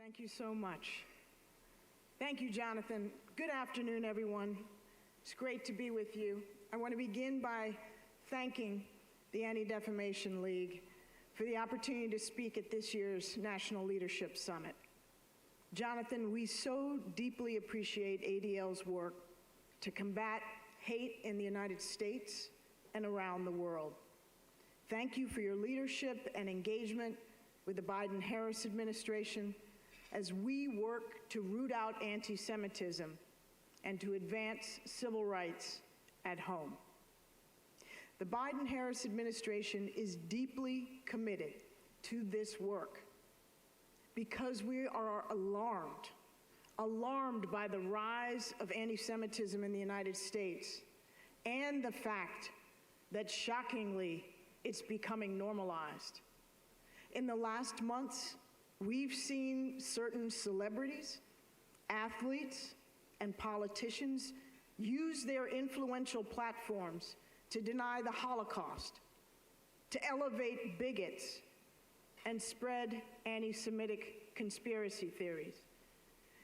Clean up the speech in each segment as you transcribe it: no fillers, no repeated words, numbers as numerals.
Thank you so much. Thank you, Jonathan. Good afternoon, everyone. It's great to be with you. I want to begin by thanking the Anti-Defamation League for the opportunity to speak at this year's National Leadership Summit. Jonathan, we so deeply appreciate ADL's work to combat hate in the United States and around the world. Thank you for your leadership and engagement with the Biden-Harris administration as we work to root out anti-Semitism and to advance civil rights at home. The Biden-Harris administration is deeply committed to this work because we are alarmed by the rise of anti-Semitism in the United States and the fact that, shockingly, it's becoming normalized. In the last months, we've seen certain celebrities, athletes, and politicians use their influential platforms to deny the Holocaust, to elevate bigots, and spread anti-Semitic conspiracy theories.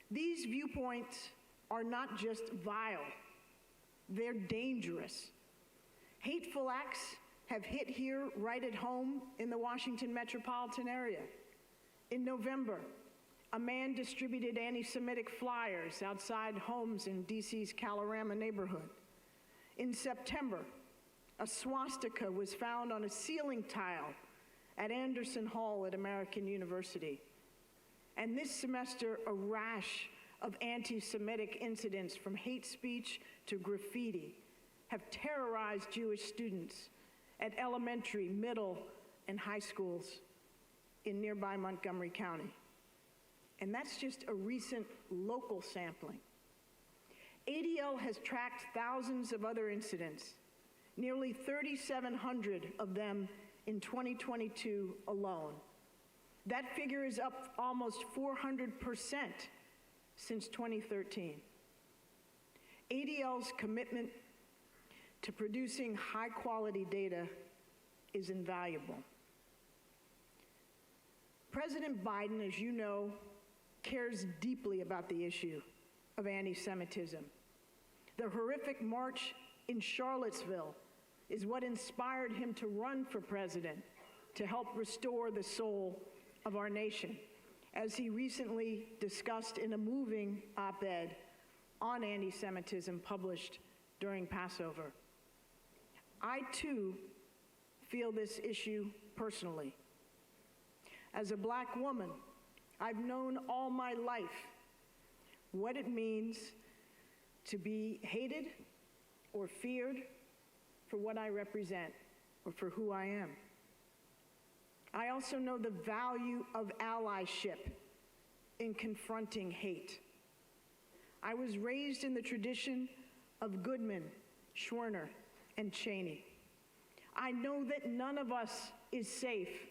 These viewpoints are not just vile, they're dangerous. Hateful acts have hit here right at home in the Washington metropolitan area. In November, a man distributed anti-Semitic flyers outside homes in DC's Kalorama neighborhood. In September, a swastika was found on a ceiling tile at Anderson Hall at American University. And this semester, a rash of anti-Semitic incidents from hate speech to graffiti have terrorized Jewish students at elementary, middle, and high schools in nearby Montgomery County. And that's just a recent local sampling. ADL has tracked thousands of other incidents, nearly 3,700 of them in 2022 alone. That figure is up almost 400% since 2013. ADL's commitment to producing high-quality data is invaluable. President Biden, as you know, cares deeply about the issue of anti-Semitism. The horrific march in Charlottesville is what inspired him to run for president to help restore the soul of our nation, as he recently discussed in a moving op-ed on anti-Semitism published during Passover. I, too, feel this issue personally. As a Black woman, I've known all my life what it means to be hated or feared for what I represent or for who I am. I also know the value of allyship in confronting hate. I was raised in the tradition of Goodman, Schwerner, and Cheney. I know that none of us is safe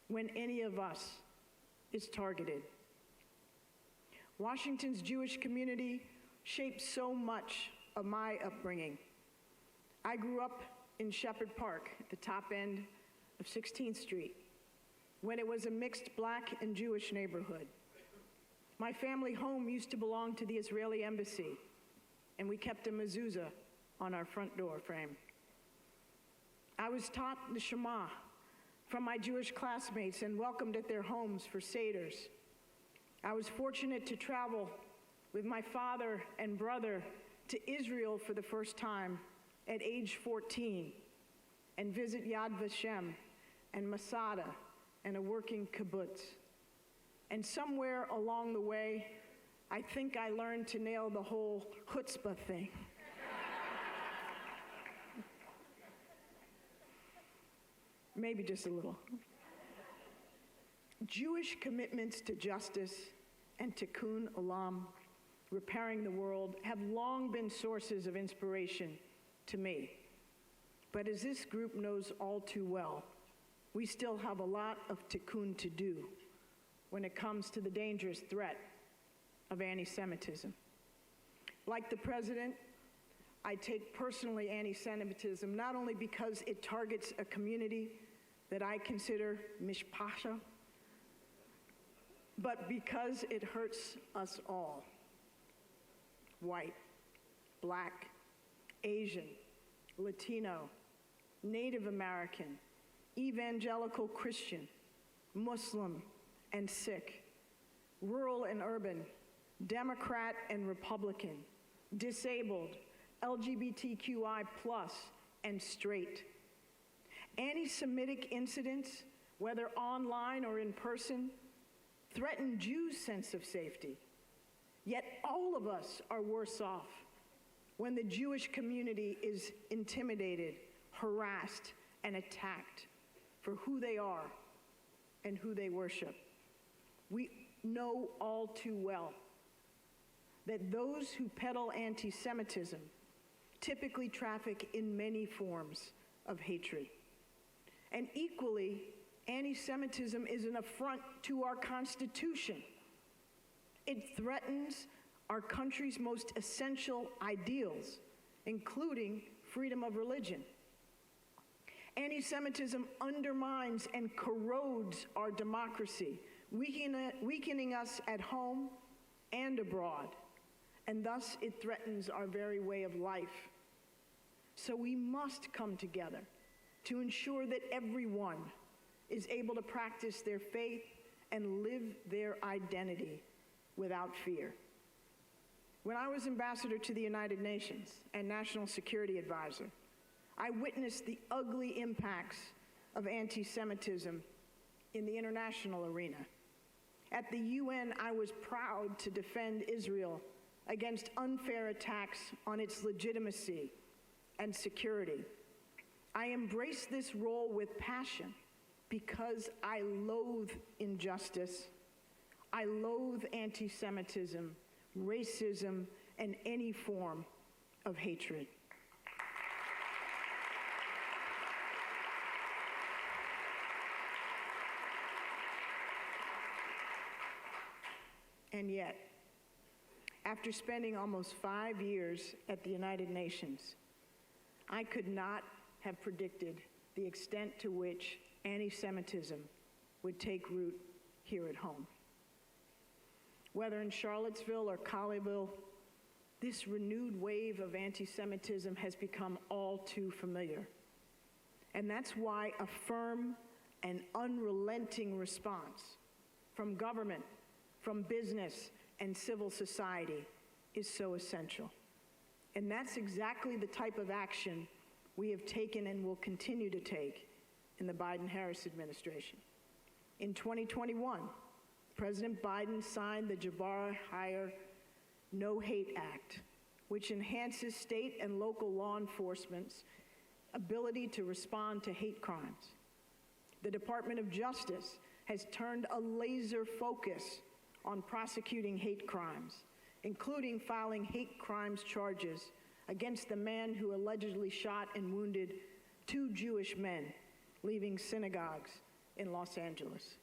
when any of us is targeted. Washington's Jewish community shaped so much of my upbringing. I grew up in Shepherd Park at the top end of 16th Street when it was a mixed Black and Jewish neighborhood. My family home used to belong to the Israeli embassy, and we kept a mezuzah on our front door frame. I was taught the Shema from my Jewish classmates and welcomed at their homes for Seders. I was fortunate to travel with my father and brother to Israel for the first time at age 14 and visit Yad Vashem and Masada and a working kibbutz. And somewhere along the way, I think I learned to nail the whole chutzpah thing. Maybe just a little. Jewish commitments to justice and tikkun olam, repairing the world, have long been sources of inspiration to me. But as this group knows all too well, we still have a lot of tikkun to do when it comes to the dangerous threat of anti-Semitism. Like the president, I take personally anti-Semitism not only because it targets a community that I consider mishpasha, but because it hurts us all. White, Black, Asian, Latino, Native American, evangelical Christian, Muslim and Sikh, rural and urban, Democrat and Republican, disabled, LGBTQI+, and straight. Anti-Semitic incidents, whether online or in person, threaten Jews' sense of safety. Yet all of us are worse off when the Jewish community is intimidated, harassed, and attacked for who they are and who they worship. We know all too well that those who peddle anti-Semitism typically traffic in many forms of hatred. And equally, anti-Semitism is an affront to our Constitution. It threatens our country's most essential ideals, including freedom of religion. Anti-Semitism undermines and corrodes our democracy, weakening us at home and abroad, and thus it threatens our very way of life. So we must come together to ensure that everyone is able to practice their faith and live their identity without fear. When I was ambassador to the United Nations and National Security Advisor, I witnessed the ugly impacts of anti-Semitism in the international arena. At the UN, I was proud to defend Israel against unfair attacks on its legitimacy and security. I embrace this role with passion because I loathe injustice. I loathe anti-Semitism, racism, and any form of hatred. And yet, after spending almost 5 years at the United Nations, I could not have predicted the extent to which anti-Semitism would take root here at home. Whether in Charlottesville or Colleyville, this renewed wave of anti-Semitism has become all too familiar. And that's why a firm and unrelenting response from government, from business, and civil society is so essential. And that's exactly the type of action we have taken and will continue to take in the Biden-Harris administration. In 2021, President Biden signed the Jabbar-Hire No Hate Act, which enhances state and local law enforcement's ability to respond to hate crimes. The Department of Justice has turned a laser focus on prosecuting hate crimes, including filing hate crimes charges against the man who allegedly shot and wounded 2 Jewish men leaving synagogues in Los Angeles.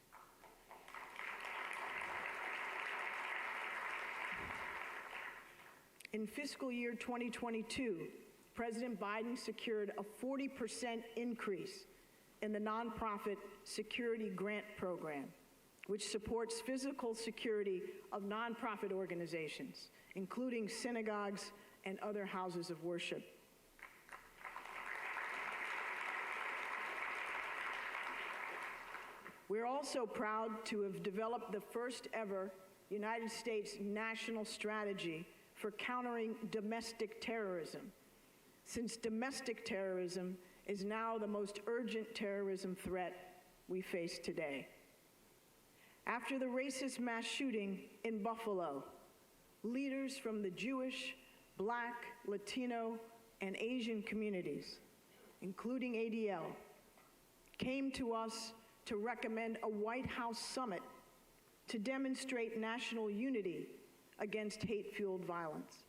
In fiscal year 2022, President Biden secured a 40% increase in the nonprofit Security Grant Program, which supports physical security of nonprofit organizations, including synagogues and other houses of worship. We're also proud to have developed the first ever United States national strategy for countering domestic terrorism, since domestic terrorism is now the most urgent terrorism threat we face today. After the racist mass shooting in Buffalo, leaders from the Jewish, Black, Latino, and Asian communities, including ADL, came to us to recommend a White House summit to demonstrate national unity against hate-fueled violence.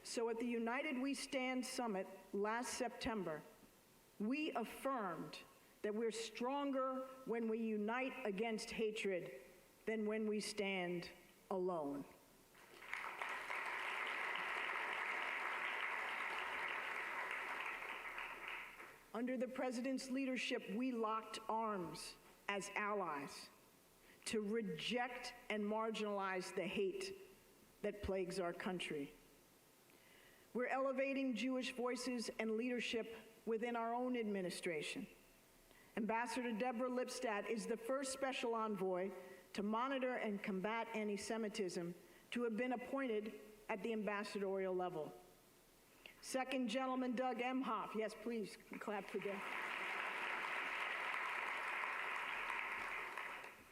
So at the United We Stand Summit last September, we affirmed that we're stronger when we unite against hatred than when we stand alone. Under the President's leadership, we locked arms as allies to reject and marginalize the hate that plagues our country. We're elevating Jewish voices and leadership within our own administration. Ambassador Deborah Lipstadt is the first special envoy to monitor and combat anti-Semitism to have been appointed at the ambassadorial level. Second Gentleman Doug Emhoff, yes, please clap for Doug.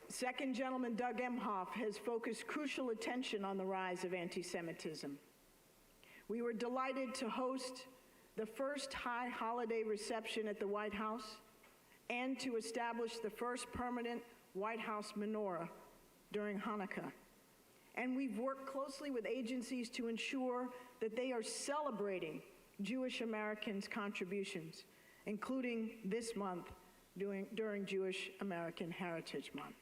Second Gentleman Doug Emhoff has focused crucial attention on the rise of anti-Semitism. We were delighted to host the first high holiday reception at the White House and to establish the first permanent White House menorah during Hanukkah. And we've worked closely with agencies to ensure that they are celebrating Jewish Americans' contributions, including this month during Jewish American Heritage Month.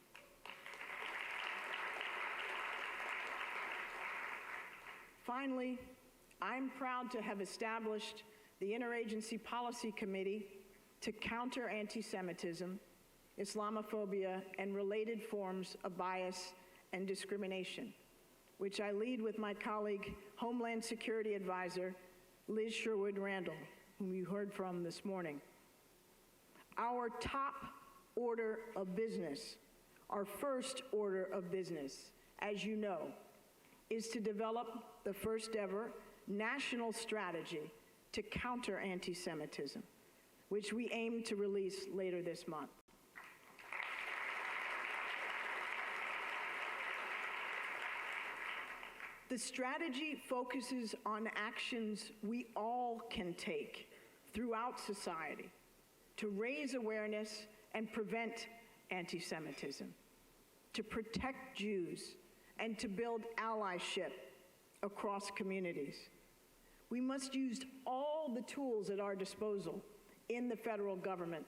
Finally, I'm proud to have established the Interagency Policy Committee to counter anti-Semitism, Islamophobia, and related forms of bias and discrimination, which I lead with my colleague, Homeland Security Advisor, Liz Sherwood-Randall, whom you heard from this morning. Our top order of business, our first order of business, as you know, is to develop the first ever national strategy to counter anti-Semitism, which we aim to release later this month. The strategy focuses on actions we all can take throughout society to raise awareness and prevent anti-Semitism, to protect Jews, and to build allyship across communities. We must use all the tools at our disposal in the federal government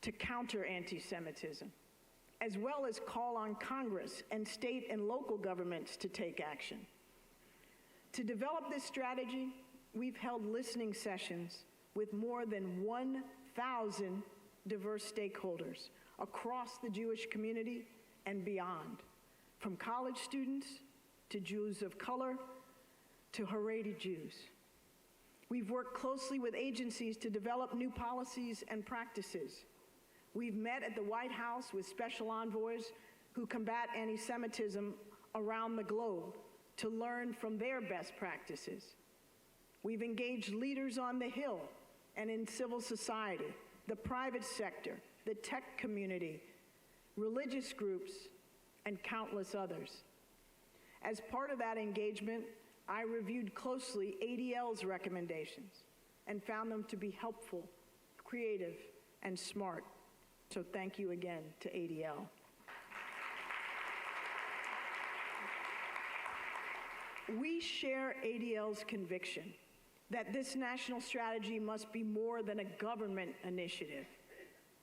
to counter anti-Semitism, as well as call on Congress and state and local governments to take action. To develop this strategy, we've held listening sessions with more than 1,000 diverse stakeholders across the Jewish community and beyond, from college students to Jews of color to Haredi Jews. We've worked closely with agencies to develop new policies and practices. We've met at the White House with special envoys who combat anti-Semitism around the globe to learn from their best practices. We've engaged leaders on the Hill and in civil society, the private sector, the tech community, religious groups, and countless others. As part of that engagement, I reviewed closely ADL's recommendations and found them to be helpful, creative, and smart. So thank you again to ADL. We share ADL's conviction that this national strategy must be more than a government initiative.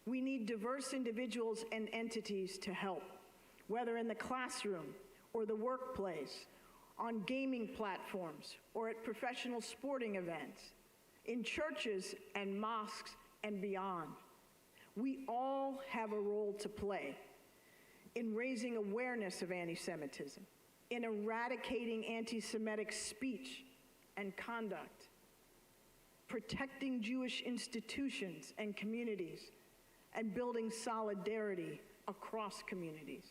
We need diverse individuals and entities to help, whether in the classroom or the workplace, on gaming platforms, or at professional sporting events, in churches and mosques and beyond. We all have a role to play in raising awareness of anti-Semitism, in eradicating anti-Semitic speech and conduct, protecting Jewish institutions and communities, and building solidarity across communities.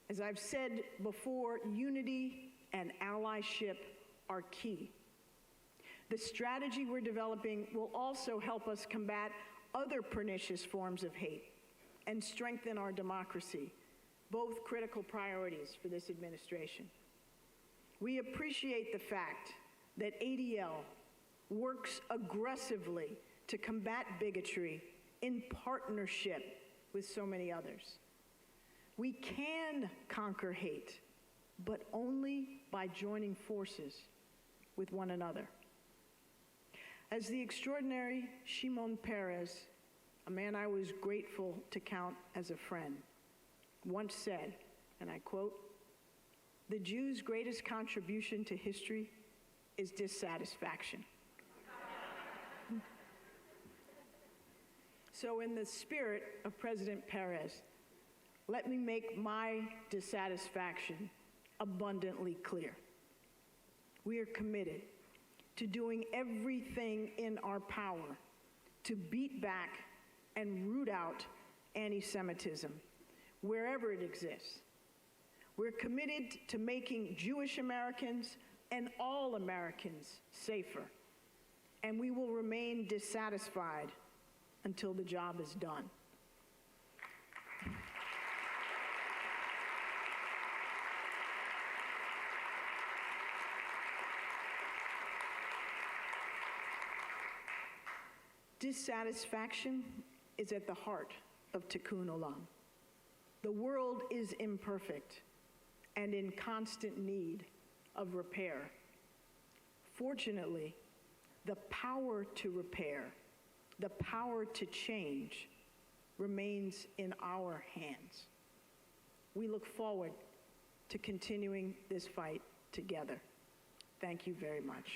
As I've said before, unity and allyship are key. The strategy we're developing will also help us combat other pernicious forms of hate and strengthen our democracy, both critical priorities for this administration. We appreciate the fact that ADL works aggressively to combat bigotry in partnership with so many others. We can conquer hate, but only by joining forces with one another. As the extraordinary Shimon Peres, a man I was grateful to count as a friend, once said, and I quote, "The Jews' greatest contribution to history is dissatisfaction." So in the spirit of President Peres, let me make my dissatisfaction abundantly clear. We are committed to doing everything in our power to beat back and root out anti-Semitism wherever it exists. We're committed to making Jewish Americans and all Americans safer, and we will remain dissatisfied until the job is done. Dissatisfaction is at the heart of Tikkun Olam. The world is imperfect and in constant need of repair. Fortunately, the power to repair, the power to change, remains in our hands. We look forward to continuing this fight together. Thank you very much.